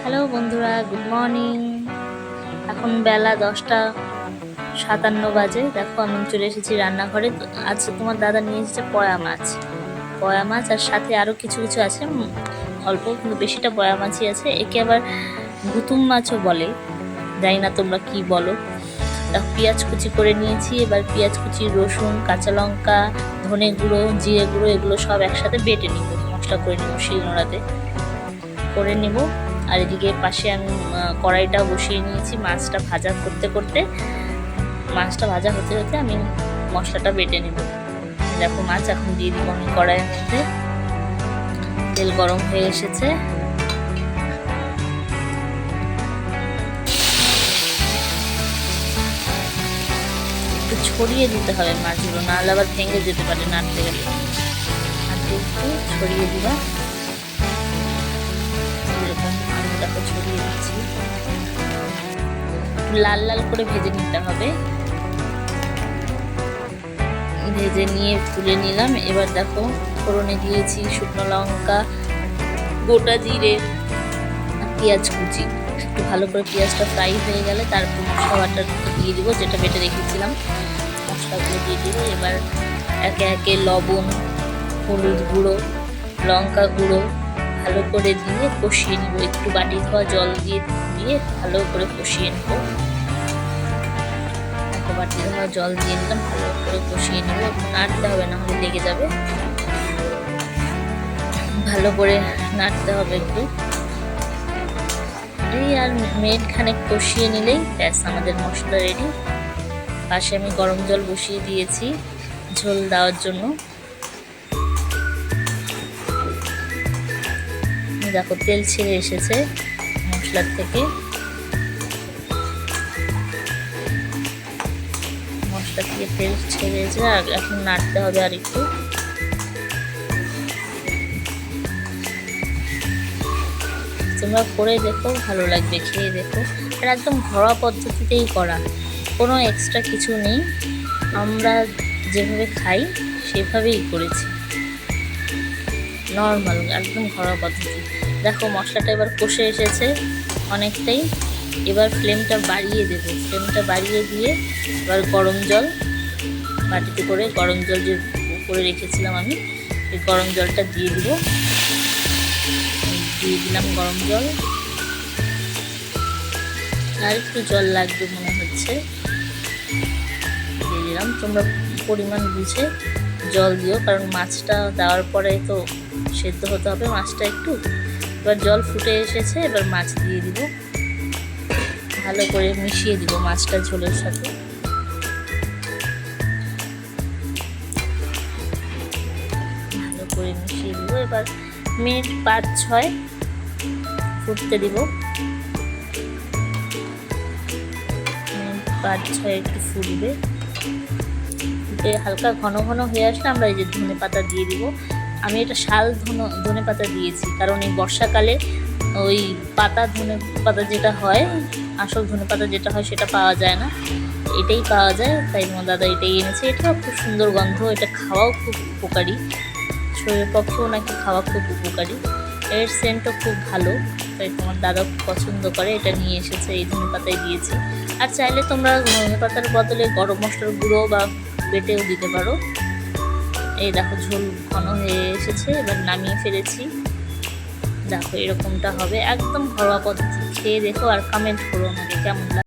Hello বন্ধুরা, good morning. এখন বেলা 10টা 57 বাজে। দেখো আমি চলে এসেছি রান্নাঘরে। আজকে তোমার দাদা নিয়ে এসেছে পয়া মাছ আর সাথে আরও কিছু কিছু আছে, অল্প কিন্তু বেশিটা পয়া মাছই আছে। একে আবার গুতুম মাছও বলে, জানি না তোমরা কি বলো। দেখো পেঁয়াজ কুচি করে নিয়েছি। এবার পেঁয়াজ কুচি, রসুন, কাঁচা লঙ্কা, ধনে গুঁড়ো, জিরে গুঁড়ো এগুলো সব একসাথে বেটে নিব, মশলা করে নিব, শিলনোড়াতে করে নিব। আর এদিকে পাশে আমি কড়াইটা বসিয়ে নিয়েছি। মাছটা ভাজা করতে করতে, মাছটা ভাজা হতে হতে আমি মশলাটা বেটে নেব। দেখো মাছ এখন দিয়ে দিব আমি কড়াইয়ের মধ্যে। তেল গরম হয়ে এসেছে। একটু ছড়িয়ে দিতে হবে মাছগুলো, নাহলে আবার ভেঙে যেতে পারে নাড়তে গেলে। হাতে একটু ছড়িয়ে দিবা, এরকম আমি দেখো ছড়িয়ে দিচ্ছি। লাল লাল করে ভেজে নিতে হবে। ভেজে নিয়ে তুলে নিলাম। এবার দেখো ফোড়নে দিয়েছি শুকনো লঙ্কা, গোটা জিরে আর পেঁয়াজ কুচি। একটু ভালো করে পেঁয়াজটা ফ্রাই হয়ে গেলে তারপর মশলা বাটাটা দিয়ে দিব, যেটা বেটে রেখেছিলাম। মশলাগুলো দিয়ে দিব। এবার একে একে লবণ, হলুদ গুঁড়ো, লঙ্কা গুঁড়ো ভালো করে দিয়ে কষিয়ে নিব। একটু বাটি ধোয়া জল দিয়ে ভালো করে কষিয়ে নেব। বাটি ধোয়া জল দিয়ে দিলাম, ভালো করে কষিয়ে নেব। নাড়তে হবে, না হলে লেগে যাবে। ভালো করে নাড়তে হবে একটু। এই আর মিনিট খানেক কষিয়ে নিলেই ব্যাস আমাদের মশলা রেডি। পাশে আমি গরম জল বসিয়ে দিয়েছি ঝোল দেওয়ার জন্য। দেখো তেল ছেড়ে এসেছে মশলার থেকে। মশলা থেকে তেল ছেড়ে এসেছে। আর এখন নাড়তে হবে আর একটু। তোমরা করে দেখো, ভালো লাগবে, খেয়ে দেখো। আর একদম ঘরোয়া পদ্ধতিতেই করা, কোনো এক্সট্রা কিছু নেই। আমরা যেভাবে খাই সেভাবেই করেছি, নর্মাল একদম ঘরোয়া পদ্ধতি। দেখো মশলাটা এবার কষে এসেছে অনেকটাই। এবার ফ্লেমটা বাড়িয়ে দেবো। ফ্লেমটা বাড়িয়ে দিয়ে এবার গরম জল, বাটিতে করে গরম জল যে করে রেখেছিলাম আমি, এই গরম জলটা দিয়ে দিব। দিয়ে দিলাম গরম জল। আর একটু জল লাগবে মনে হচ্ছে, দিয়ে দিলাম। তোমরা পরিমাণ বুঝে জল দিও, কারণ মাছটা দেওয়ার পরে তো সেদ্ধ হতে হবে মাছটা একটু। এবার জল ফুটে এসেছে, এবার মাছ দিয়ে দিব। ভালো করে মিশিয়ে দিব মাছটা ঝোলের সাথে। ভালো করে মিশিয়ে দিব। এবার মিনিট 5-6 ফুটতে দিব। মিনিট 5-6 একটু ফুটবে। ফুটে হালকা ঘন ঘন হয়ে আসলে আমরা এই যে ধনে পাতা দিয়ে দিব। আমি এটা শাল ধনে পাতা দিয়েছি, কারণ এই বর্ষাকালে ওই ধনে পাতা যেটা হয়, আসল ধনে পাতা যেটা হয় সেটা পাওয়া যায় না, এটাই পাওয়া যায়। তাই তোমার দাদা এটাই এনেছে। এটাও খুব সুন্দর গন্ধ, এটা খাওয়াও খুব উপকারী, শরীরের পক্ষেও নাকি খাওয়া খুব উপকারী। এর সেন্টও খুব ভালো, তাই তোমার দাদা পছন্দ করে, এটা নিয়ে এসেছে। এই ধনে পাতায় দিয়েছি। আর চাইলে তোমরা ধনে পাতার বদলে গরম মশলার গুঁড়ো বা বেটেও দিতে পারো। এই দেখো ঝোল ঘন হয়ে এসেছে, এবার নামিয়ে ফেলেছি। দেখো এরকমটা হবে, একদম ঘরোয়া পদ্ধতি। খেয়ে দেখো আর কমেন্ট করো আমাকে কেমন লাগে।